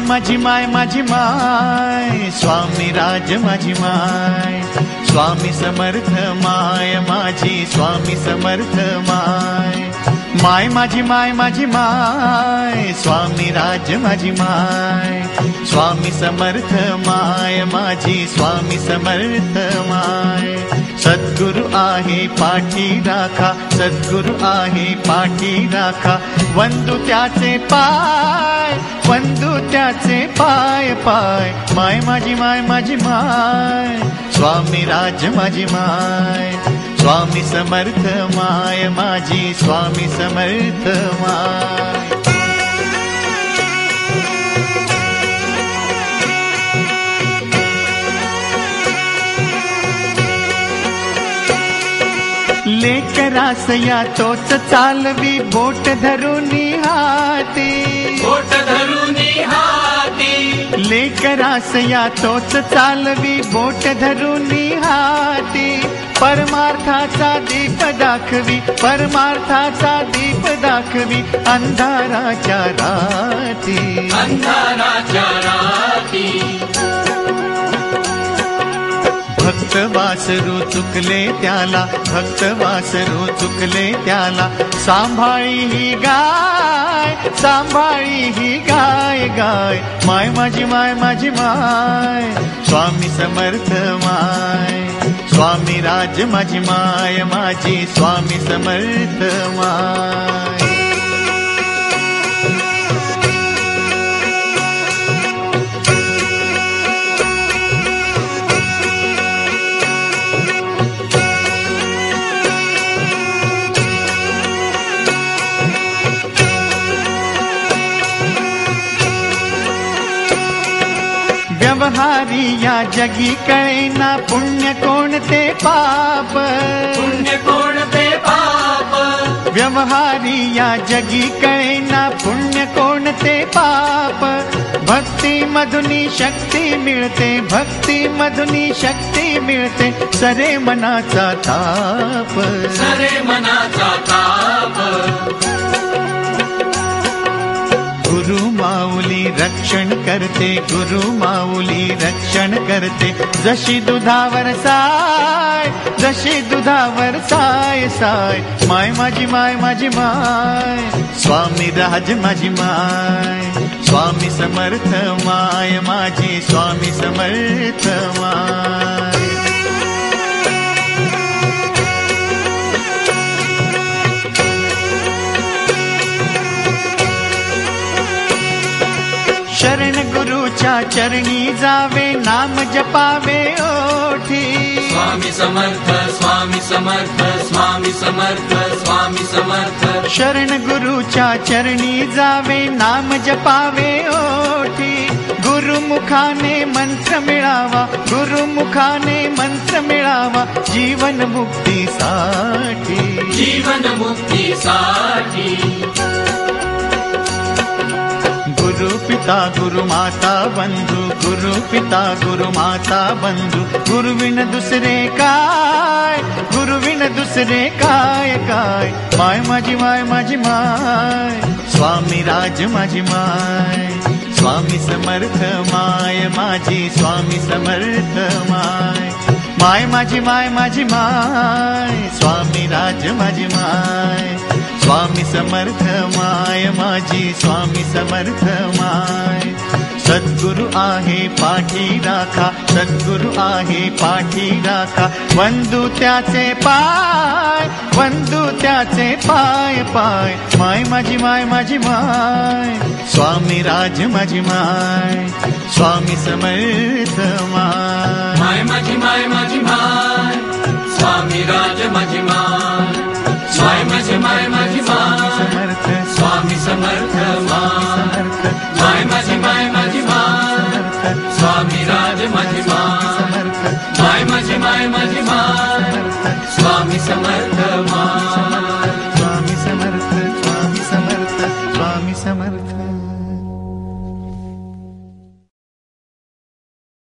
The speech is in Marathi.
माझी माय माझी माय स्वामी राज माझी माय स्वामी समर्थ माय माझी स्वामी समर्थ माय माय माझी माय माझी माय स्वामी राज माझी माय स्वामी समर्थ माय माझी स्वामी समर्थ माय सद्गुरु आहे पाठी राखा सद्गुरु आहे पाठी राखा वंदू त्याचे पाय वंदू त्याचे पाय पाय माय माझी माय माझी माय स्वामी राज माझी माय स्वामी समर्थ माय माझी स्वामी समर्थ माय लेकरासया तोच चालवी बोट धरुनी हाती बोट धरुनी हाती लेकरासया तोच चालवी बोट धरुनी हाती परमार्थाचा दीप दाखवी परमार्थाचा दीप दाखवी अंधाराच्या राती अंधाराच्या राती भक्त वासरू चुकले त्याला भक्त वासरू चुकले त्याला सांभाळी ही गाय गाय माय माझी माय माझी माय स्वामी समर्थ माय स्वामी राज माझी माय माझी स्वामी समर्थ माय व्यवहारी या जगी कळेना पुण्य कोणते पाप पुण्य कोणते पाप व्यवहारी या जगी कळेना पुण्य कोणते पाप भक्ती मधुनी शक्ती मिळते भक्ती मधुनी शक्ती मिळते सरे मनाचा ताप सरे मनाचा ताप गुरु माऊली रक्षण करते गुरु माऊली रक्षण करते जशी दुधावर साय साय माय माझी माय माझी माय स्वामी राज माझी माय स्वामी समर्थ माय माझी स्वामी समर्थ माय शरण गुरुच्या चरणी जावे नाम जपावे ओठी स्वामी समर्थ स्वामी समर्थ स्वामी समर्थ स्वामी समर्थ शरण गुरुच्या चरणी जावे नाम जपावे ओठी गुरुमुखाने मंत्र मिळावा गुरुमुखाने मंत्र मिळावा जीवन मुक्तीसाठी जीवन मुक्तीसाठी गुरु पिता गुरु माता बंधु गुरु पिता गुरु माता बंधु गुरुविन दुसरे काय काय माय माझी माय माझी माय स्वामी राज माझी माय स्वामी समर्थ माय माझी स्वामी समर्थ माय माय माझी माय माझी माय स्वामी राज माझी माय स्वामी समर्थ माय माझी स्वामी समर्थ माय सद्गुरु आहे पाठी राखा सद्गुरु आहे पाठी राखा वंदू त्याचे पाय पाय माय माझी माय माझी माय स्वामी राज माझी माय स्वामी समर्थ माय माय माझी माय माझी माय स्वामी राज माझी माय माय माझी माय माझी माय समर्थ स्वामी समर्थ माय माझी माय माझी माय स्वामी राज माझी माय माय माझी माय माझी माय स्वामी समर्थ माय स्वामी समर्थ स्वामी समर्थ स्वामी समर्थ